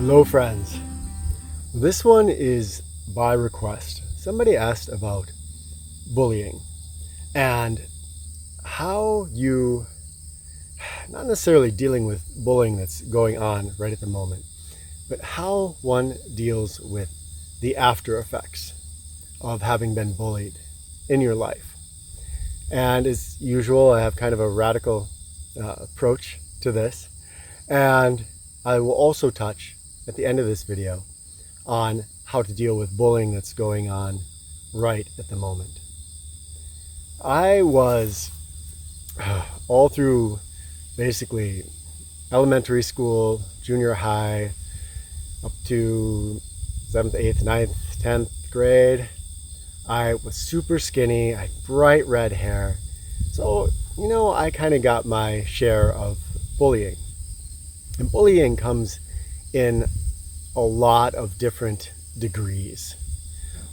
Hello friends. This one is by request. Somebody asked about bullying and how you, not necessarily dealing with bullying that's going on right at the moment, but how one deals with the after effects of having been bullied in your life. And as usual, I have kind of a radical approach to this, and I will also touch at the end of this video on how to deal with bullying that's going on right at the moment. I was all through basically elementary school, junior high, up to 7th, 8th, 9th, 10th grade. I was super skinny, I had bright red hair. So, I kind of got my share of bullying. And bullying comes in a lot of different degrees.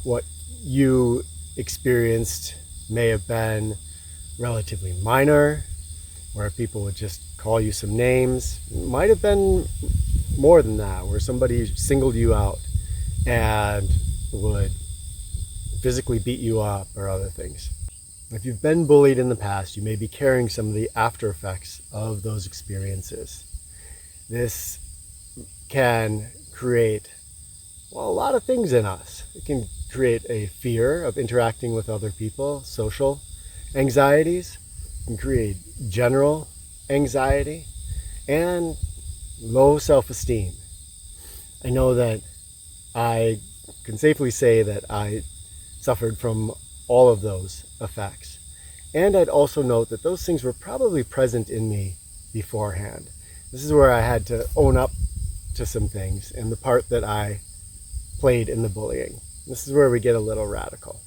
What you experienced may have been relatively minor, where people would just call you some names. It might have been more than that, where somebody singled you out and would physically beat you up or other things. If you've been bullied in the past, you may be carrying some of the after effects of those experiences. This can create, a lot of things in us. It can create a fear of interacting with other people, social anxieties. It can create general anxiety and low self-esteem. I know that I can safely say that I suffered from all of those effects. And I'd also note that those things were probably present in me beforehand. This is where I had to own up to some things and the part that I played in the bullying. This is where we get a little radical.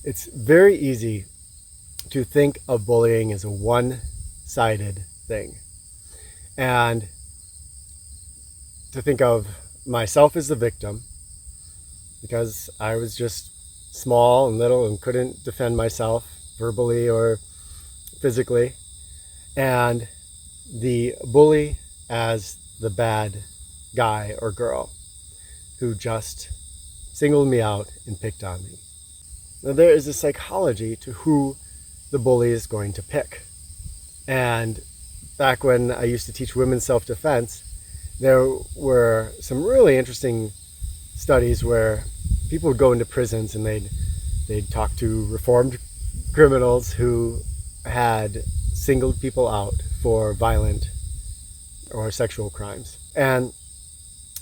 It's very easy to think of bullying as a one-sided thing, and to think of myself as the victim because I was just small and little and couldn't defend myself verbally or physically, and the bully as the bad guy or girl who just singled me out and picked on me. Now, there is a psychology to who the bully is going to pick. And back when I used to teach women's self-defense, there were some really interesting studies where people would go into prisons and they'd talk to reformed criminals who had singled people out for violent or sexual crimes. And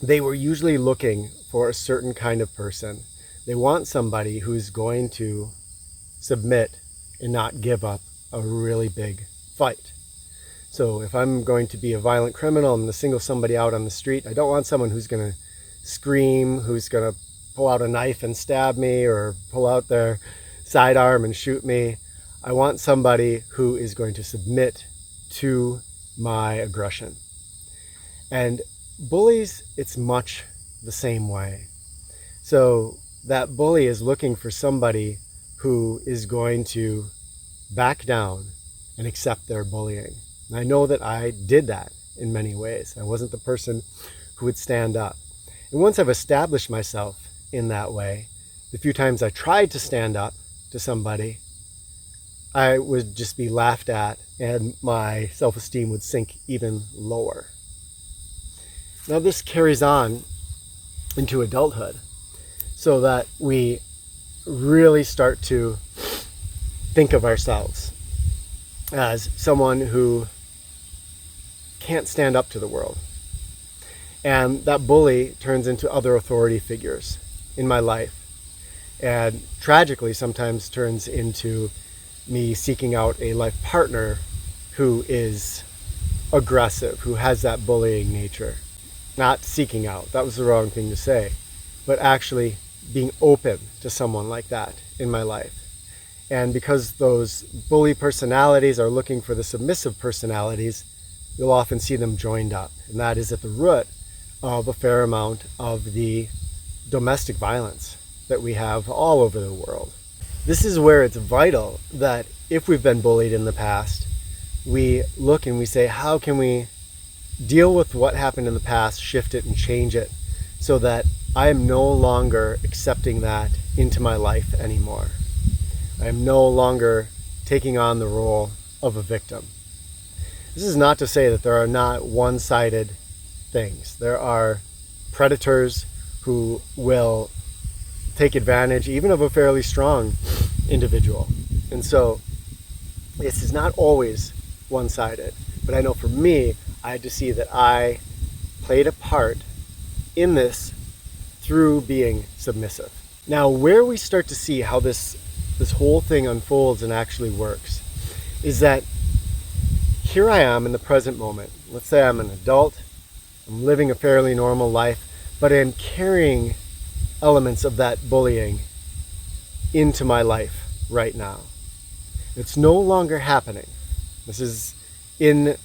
they were usually looking for a certain kind of person. They want somebody who's going to submit and not give up a really big fight. So if I'm going to be a violent criminal, I'm going to single somebody out on the street. I don't want someone who's going to scream, who's going to pull out a knife and stab me or pull out their sidearm and shoot me. I want somebody who is going to submit to my aggression. And bullies, it's much the same way. So that bully is looking for somebody who is going to back down and accept their bullying. And I know that I did that in many ways. I wasn't the person who would stand up. And once I've established myself in that way, the few times I tried to stand up to somebody, I would just be laughed at and my self-esteem would sink even lower. Now this carries on into adulthood, so that we really start to think of ourselves as someone who can't stand up to the world. And that bully turns into other authority figures in my life, and tragically sometimes turns into me seeking out a life partner who is aggressive, who has that bullying nature. Not seeking out, that was the wrong thing to say, but actually being open to someone like that in my life. And because those bully personalities are looking for the submissive personalities, you'll often see them joined up. And that is at the root of a fair amount of the domestic violence that we have all over the world. This is where it's vital that if we've been bullied in the past, we look and we say, how can we deal with what happened in the past, shift it and change it so that I am no longer accepting that into my life anymore. I am no longer taking on the role of a victim. This is not to say that there are not one-sided things. There are predators who will take advantage even of a fairly strong individual. And so this is not always one-sided. But I know for me, I had to see that I played a part in this through being submissive. Now, where we start to see how this whole thing unfolds and actually works is that here I am in the present moment. Let's say I'm an adult, I'm living a fairly normal life, but I'm carrying elements of that bullying into my life right now. It's no longer happening. This is in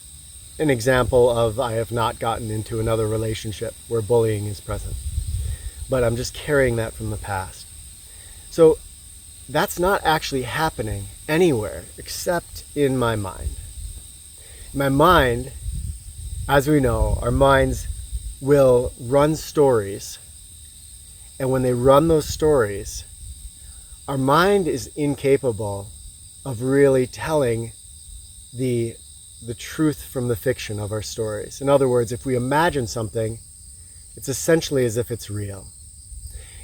an example of I have not gotten into another relationship where bullying is present, but I'm just carrying that from the past. So that's not actually happening anywhere except in my mind. In my mind, as we know, our minds will run stories, and when they run those stories, our mind is incapable of really telling the truth from the fiction of our stories. In other words, if we imagine something, it's essentially as if it's real.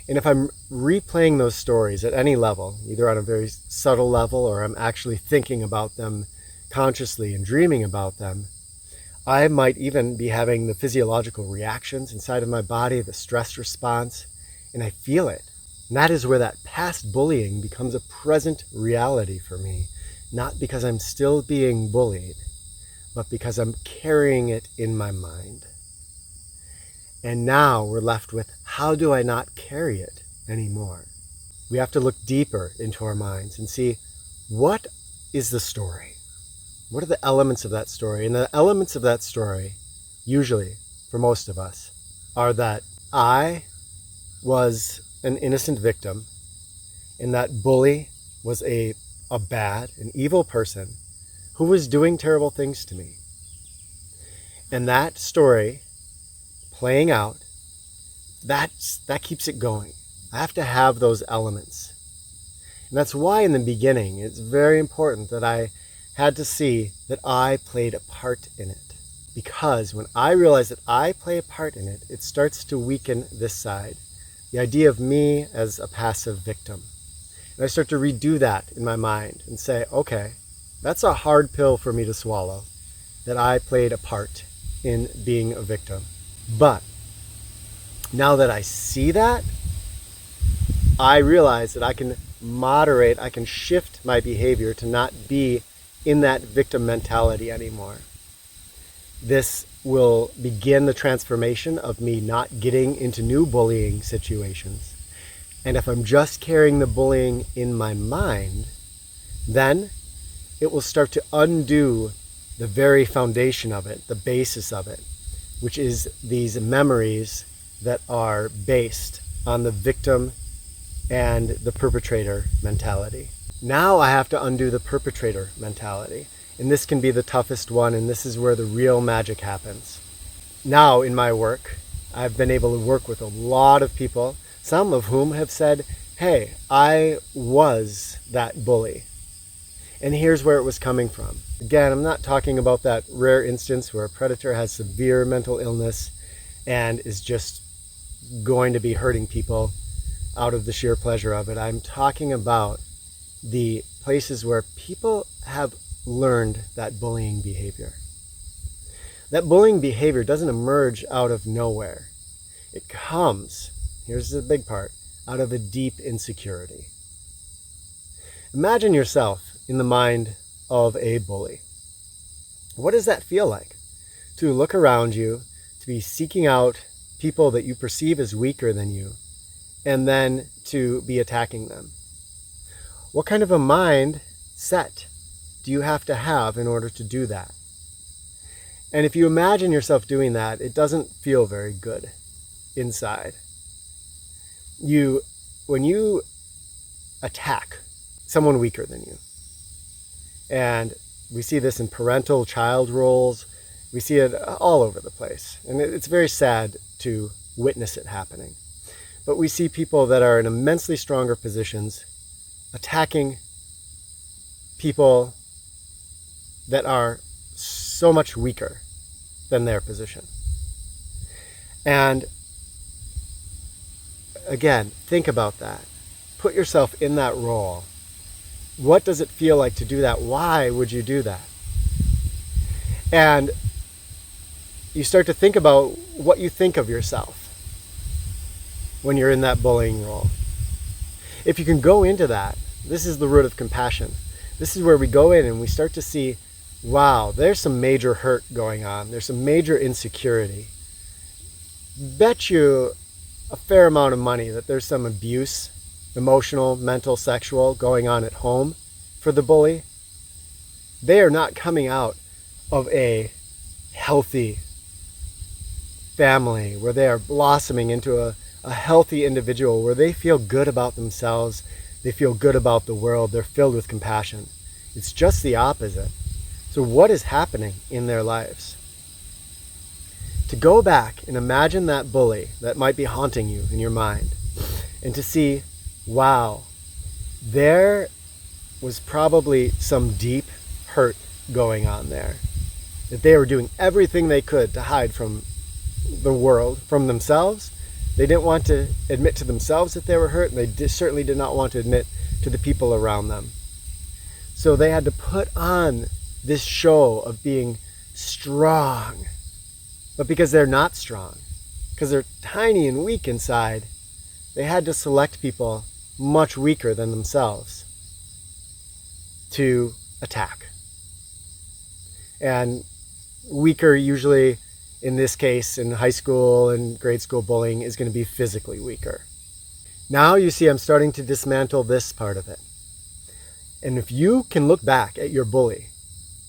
And if I'm replaying those stories at any level, either on a very subtle level or I'm actually thinking about them consciously and dreaming about them, I might even be having the physiological reactions inside of my body, the stress response, and I feel it. And that is where that past bullying becomes a present reality for me, not because I'm still being bullied, but because I'm carrying it in my mind. And now we're left with, how do I not carry it anymore? We have to look deeper into our minds and see, what is the story? What are the elements of that story? And the elements of that story, usually, for most of us, are that I was an innocent victim, and that bully was an evil person who was doing terrible things to me. And that story playing out, that keeps it going. I have to have those elements. And that's why in the beginning, it's very important that I had to see that I played a part in it. Because when I realize that I play a part in it, it starts to weaken this side. The idea of me as a passive victim. And I start to redo that in my mind and say, okay, that's a hard pill for me to swallow, that I played a part in being a victim. But now that I see that, I realize that I can moderate, I can shift my behavior to not be in that victim mentality anymore. This will begin the transformation of me not getting into new bullying situations. And if I'm just carrying the bullying in my mind, then it will start to undo the very foundation of it, the basis of it, which is these memories that are based on the victim and the perpetrator mentality. Now I have to undo the perpetrator mentality. And this can be the toughest one, and this is where the real magic happens. Now in my work, I've been able to work with a lot of people, some of whom have said, hey, I was that bully. And here's where it was coming from. Again, I'm not talking about that rare instance where a predator has severe mental illness and is just going to be hurting people out of the sheer pleasure of it. I'm talking about the places where people have learned that bullying behavior. That bullying behavior doesn't emerge out of nowhere. It comes, here's the big part, out of a deep insecurity. Imagine yourself in the mind of a bully. What does that feel like? To look around you, to be seeking out people that you perceive as weaker than you, and then to be attacking them. What kind of a mind set do you have to have in order to do that? And if you imagine yourself doing that, it doesn't feel very good inside. When you attack someone weaker than you, and we see this in parental child roles, We see it all over the place. And it's very sad to witness it happening. But we see people that are in immensely stronger positions attacking people that are so much weaker than their position. And again, think about that. Put yourself in that role. What does it feel like to do that? Why would you do that? And you start to think about what you think of yourself when you're in that bullying role. If you can go into that, this is the root of compassion. This is where we go in and we start to see, wow, there's some major hurt going on. There's some major insecurity. Bet you a fair amount of money that there's some abuse, emotional, mental, sexual, going on at home for the bully. They are not coming out of a healthy family where they are blossoming into a healthy individual where they feel good about themselves, they feel good about the world, they're filled with compassion. It's just the opposite. So what is happening in their lives? To go back and imagine that bully that might be haunting you in your mind and to see, wow, there was probably some deep hurt going on there. That they were doing everything they could to hide from the world, from themselves. They didn't want to admit to themselves that they were hurt, and they certainly did not want to admit to the people around them. So they had to put on this show of being strong. But because they're not strong, because they're tiny and weak inside, they had to select people much weaker than themselves to attack. And weaker usually, in this case, in high school and grade school bullying, is going to be physically weaker. Now you see I'm starting to dismantle this part of it. And if you can look back at your bully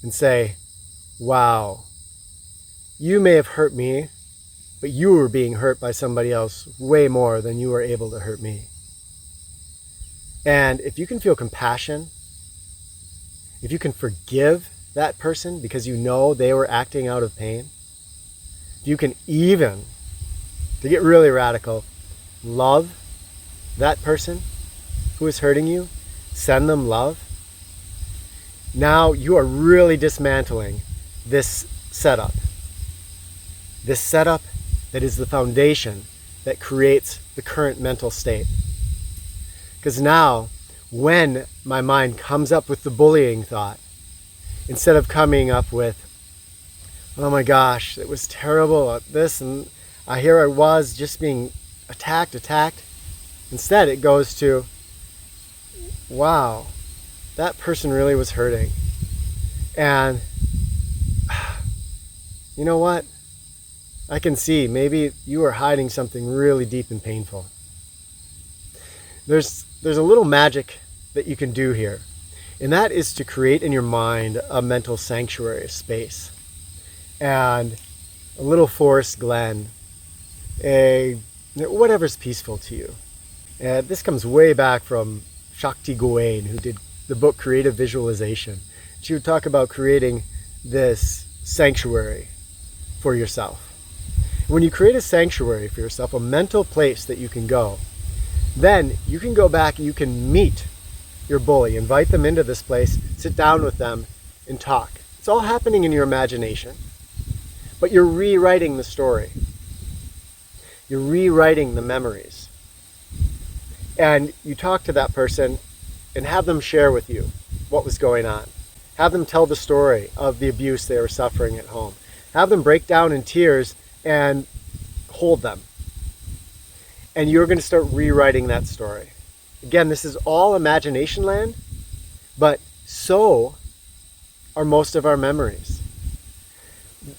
and say, wow, you may have hurt me, but you were being hurt by somebody else way more than you were able to hurt me. And if you can feel compassion, if you can forgive that person because you know they were acting out of pain, you can even, to get really radical, love that person who is hurting you, send them love. Now you are really dismantling this setup. This setup that is the foundation that creates the current mental state. Because now, when my mind comes up with the bullying thought, instead of coming up with, oh my gosh, it was terrible at this, and here I was just being attacked. Instead, it goes to, wow, that person really was hurting. And you know what? I can see maybe you are hiding something really deep and painful. There's a little magic that you can do here, and that is to create in your mind a mental sanctuary, a space, and a little forest glen, whatever's peaceful to you. And this comes way back from Shakti Gawain, who did the book Creative Visualization. She would talk about creating this sanctuary for yourself. When you create a sanctuary for yourself, a mental place that you can go, then you can go back and you can meet your bully, invite them into this place, sit down with them and talk. It's all happening in your imagination, but you're rewriting the story. You're rewriting the memories. And you talk to that person and have them share with you what was going on. Have them tell the story of the abuse they were suffering at home. Have them break down in tears and hold them. And you're going to start rewriting that story. Again, this is all imagination land, but so are most of our memories.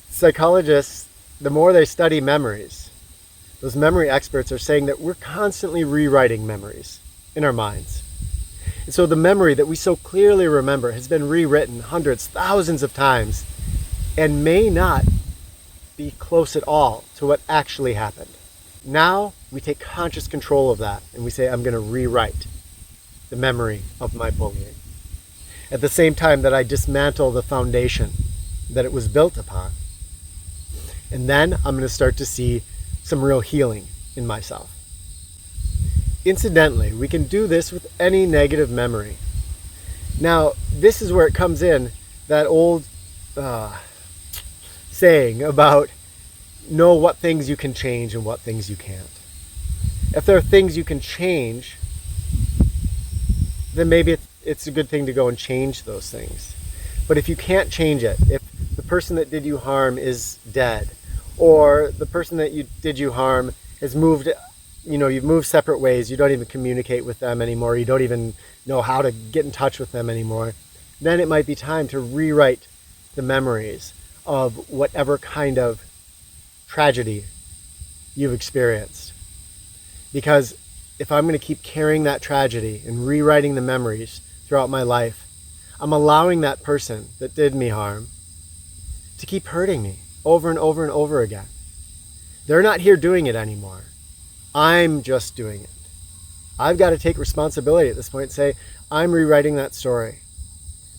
Psychologists, the more they study memories, those memory experts are saying that we're constantly rewriting memories in our minds. And so the memory that we so clearly remember has been rewritten hundreds, thousands of times, and may not be close at all to what actually happened. Now we take conscious control of that and we say, I'm going to rewrite the memory of my bullying. At the same time that I dismantle the foundation that it was built upon. And then I'm going to start to see some real healing in myself. Incidentally, we can do this with any negative memory. Now, this is where it comes in, that old saying about know what things you can change and what things you can't. If there are things you can change, then maybe it's a good thing to go and change those things. But if you can't change it, if the person that did you harm is dead, or the person that did you harm has moved, you've moved separate ways, you don't even communicate with them anymore, you don't even know how to get in touch with them anymore, then it might be time to rewrite the memories of whatever kind of tragedy you've experienced. Because if I'm going to keep carrying that tragedy and rewriting the memories throughout my life, I'm allowing that person that did me harm to keep hurting me over and over and over again. They're not here doing it anymore. I'm just doing it. I've got to take responsibility at this point and say, I'm rewriting that story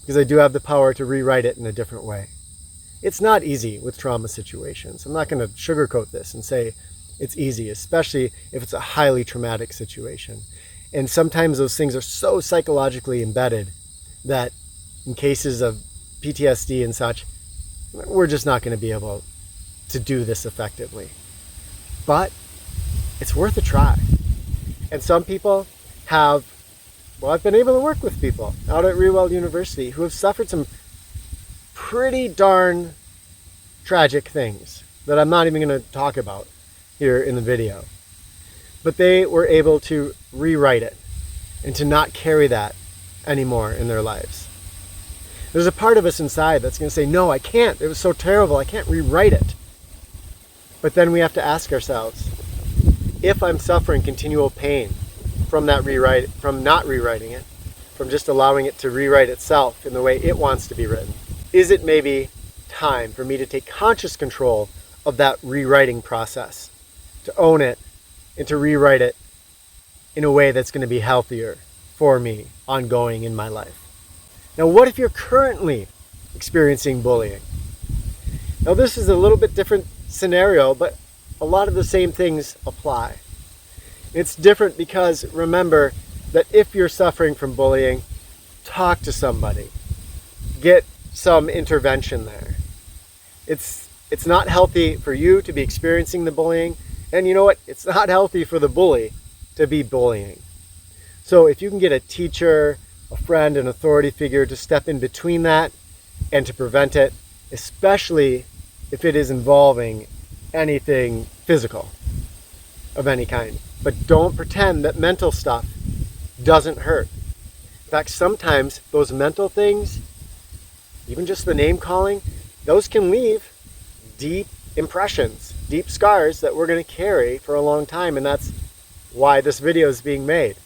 because I do have the power to rewrite it in a different way. It's not easy with trauma situations. I'm not going to sugarcoat this and say it's easy, especially if it's a highly traumatic situation. And sometimes those things are so psychologically embedded that in cases of PTSD and such, we're just not going to be able to do this effectively. But it's worth a try. And some people have, I've been able to work with people out at ReWild University who have suffered some pretty darn tragic things that I'm not even going to talk about here in the video. But they were able to rewrite it and to not carry that anymore in their lives. There's a part of us inside that's going to say, no, I can't. It was so terrible. I can't rewrite it. But then we have to ask ourselves, if I'm suffering continual pain from not rewriting it, from just allowing it to rewrite itself in the way it wants to be written, is it maybe time for me to take conscious control of that rewriting process, to own it and to rewrite it in a way that's going to be healthier for me ongoing in my life? Now, what if you're currently experiencing bullying? Now, this is a little bit different scenario, but a lot of the same things apply. It's different because remember that if you're suffering from bullying, talk to somebody. Get some intervention there. It's not healthy for you to be experiencing the bullying, and you know what? It's not healthy for the bully to be bullying. So if you can get a teacher, a friend, an authority figure to step in between that and to prevent it, especially if it is involving anything physical of any kind. But don't pretend that mental stuff doesn't hurt. In fact, sometimes those mental things, even just the name calling, those can leave deep impressions, deep scars that we're going to carry for a long time. And that's why this video is being made.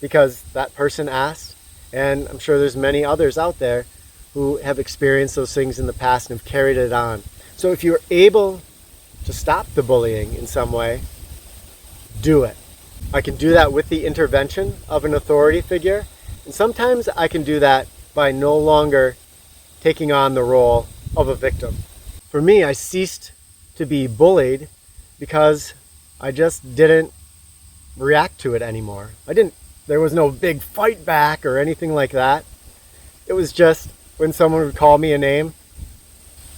Because that person asked, and I'm sure there's many others out there who have experienced those things in the past and have carried it on. So if you're able to stop the bullying in some way, do it. I can do that with the intervention of an authority figure. And sometimes I can do that by no longer taking on the role of a victim. For me, I ceased to be bullied because I just didn't react to it anymore. There was no big fight back or anything like that. It was just when someone would call me a name,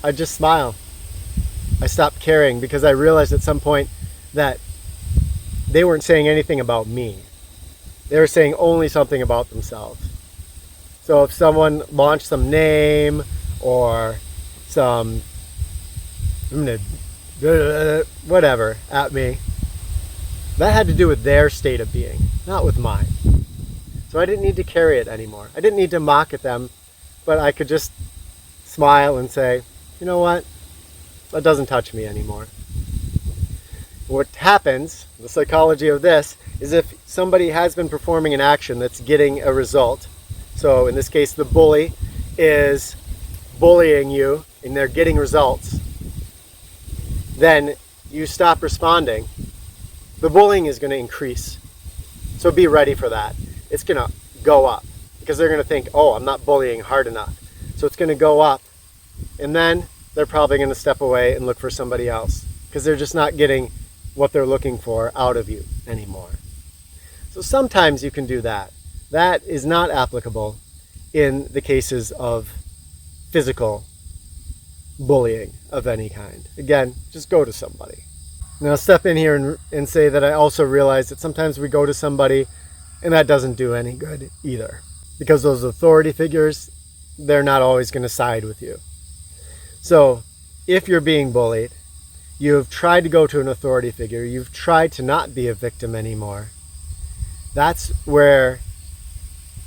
I'd just smile. I stopped caring because I realized at some point that they weren't saying anything about me. They were saying only something about themselves. So if someone launched some name or some whatever at me, that had to do with their state of being, not with mine. So I didn't need to carry it anymore. I didn't need to mock at them, but I could just smile and say, you know what? That doesn't touch me anymore. What happens, the psychology of this, is if somebody has been performing an action that's getting a result, so in this case the bully is bullying you and they're getting results, then you stop responding, the bullying is going to increase. So be ready for that. It's going to go up because they're going to think, oh, I'm not bullying hard enough. So it's going to go up. And then they're probably going to step away and look for somebody else because they're just not getting what they're looking for out of you anymore. So sometimes you can do that. That is not applicable in the cases of physical bullying of any kind. Again, just go to somebody. Now I'll step in here and say that I also realize that sometimes we go to somebody and that doesn't do any good either. Because those authority figures, they're not always going to side with you. So if you're being bullied, you've tried to go to an authority figure, you've tried to not be a victim anymore, that's where,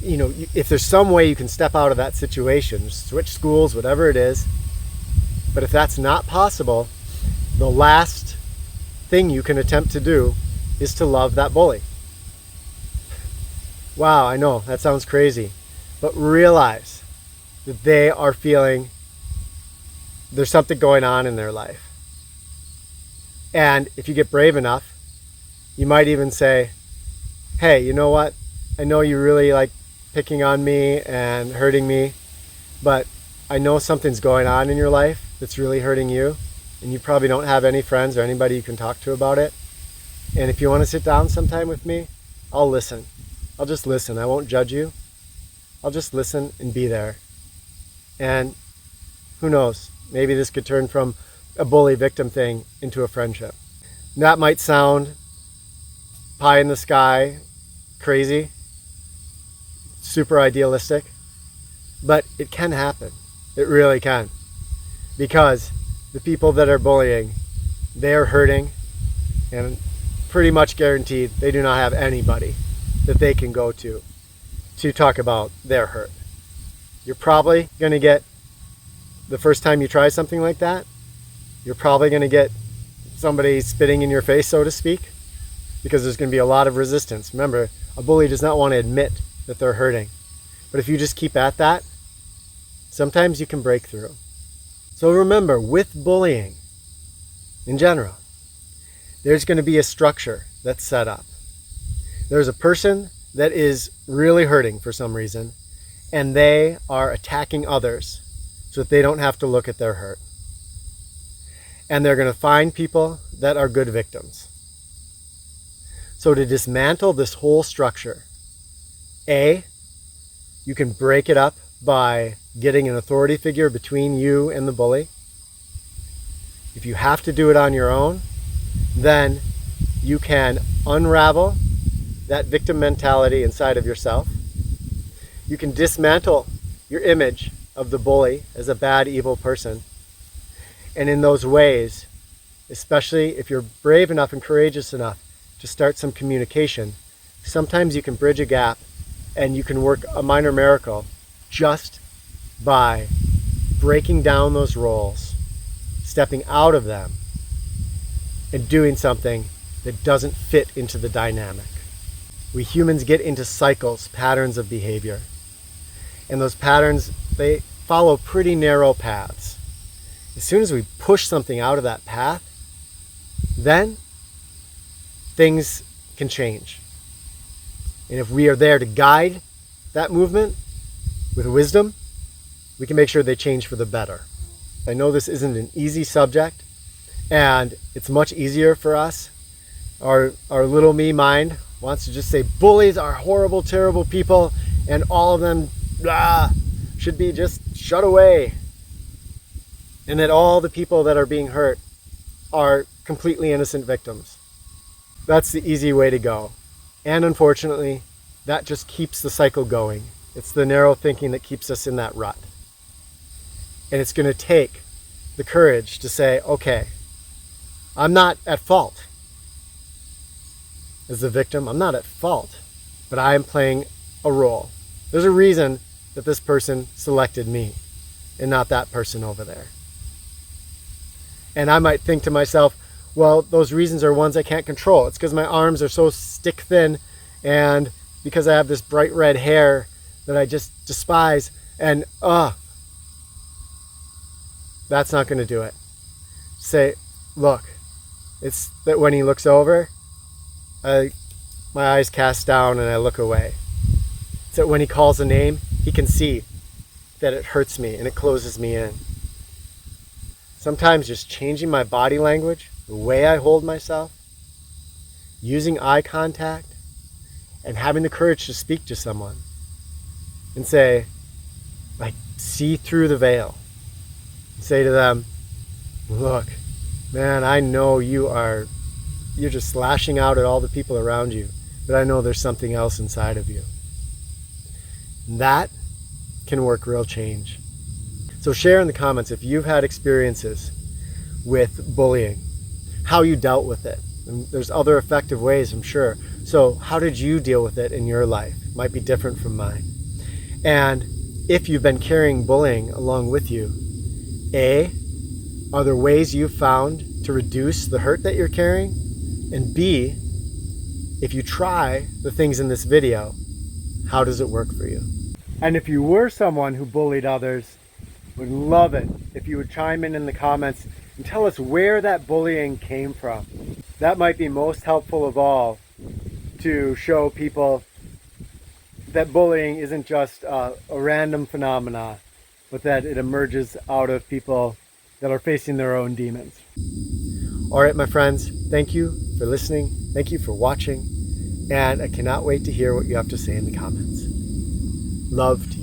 if there's some way you can step out of that situation, switch schools, whatever it is, but if that's not possible, the last thing you can attempt to do is to love that bully. Wow, I know, that sounds crazy, but realize that they are feeling there's something going on in their life. And if you get brave enough, you might even say, hey, you know what? I know you really like picking on me and hurting me, but I know something's going on in your life that's really hurting you, and you probably don't have any friends or anybody you can talk to about it. And if you want to sit down sometime with me, I'll listen. I'll just listen. I won't judge you. I'll just listen and be there. And who knows? Maybe this could turn from a bully victim thing into a friendship. And that might sound pie in the sky, crazy, super idealistic, but it can happen. It really can. Because the people that are bullying, they are hurting, and pretty much guaranteed they do not have anybody that they can go to talk about their hurt. You're probably going to get, the first time you try something like that, you're probably going to get somebody spitting in your face, so to speak, because there's going to be a lot of resistance. Remember, a bully does not want to admit that they're hurting. But if you just keep at that, sometimes you can break through. So remember, with bullying in general, there's going to be a structure that's set up. There's a person that is really hurting for some reason, and they are attacking others so that they don't have to look at their hurt. And they're going to find people that are good victims. So to dismantle this whole structure, you can break it up by getting an authority figure between you and the bully. If you have to do it on your own, then you can unravel that victim mentality inside of yourself. You can dismantle your image of the bully as a bad, evil person. And in those ways, especially if you're brave enough and courageous enough to start some communication, sometimes you can bridge a gap and you can work a minor miracle just by breaking down those roles, stepping out of them, and doing something that doesn't fit into the dynamic. We humans get into cycles, patterns of behavior. And those patterns, they follow pretty narrow paths. As soon as we push something out of that path, then things can change. And if we are there to guide that movement with wisdom, we can make sure they change for the better. I know this isn't an easy subject, and it's much easier for us. Our little me mind wants to just say bullies are horrible, terrible people, and all of them should be just shut away. And that all the people that are being hurt are completely innocent victims. That's the easy way to go. And unfortunately, that just keeps the cycle going. It's the narrow thinking that keeps us in that rut. And it's going to take the courage to say, okay, I'm not at fault. As the victim, I'm not at fault, but I am playing a role. There's a reason that this person selected me and not that person over there. And I might think to myself, well, those reasons are ones I can't control. It's because my arms are so stick thin, and because I have this bright red hair that I just despise, and that's not going to do it. Say, look, it's that when he looks over, my eyes cast down and I look away. It's that when he calls a name, he can see that it hurts me and it closes me in. Sometimes just changing my body language, the way I hold myself, using eye contact, and having the courage to speak to someone and say, like, see through the veil. And say to them, look, man, I know you're just lashing out at all the people around you, but I know there's something else inside of you. And that can work real change. So share in the comments if you've had experiences with bullying, how you dealt with it. And there's other effective ways, I'm sure. So how did you deal with it in your life? It might be different from mine. And if you've been carrying bullying along with you, A, are there ways you've found to reduce the hurt that you're carrying? And B, if you try the things in this video, how does it work for you? And if you were someone who bullied others, would love it if you would chime in the comments and tell us where that bullying came from. That might be most helpful of all to show people that bullying isn't just a random phenomena, but that it emerges out of people that are facing their own demons. All right, my friends, thank you for listening. Thank you for watching. And I cannot wait to hear what you have to say in the comments. Love to you.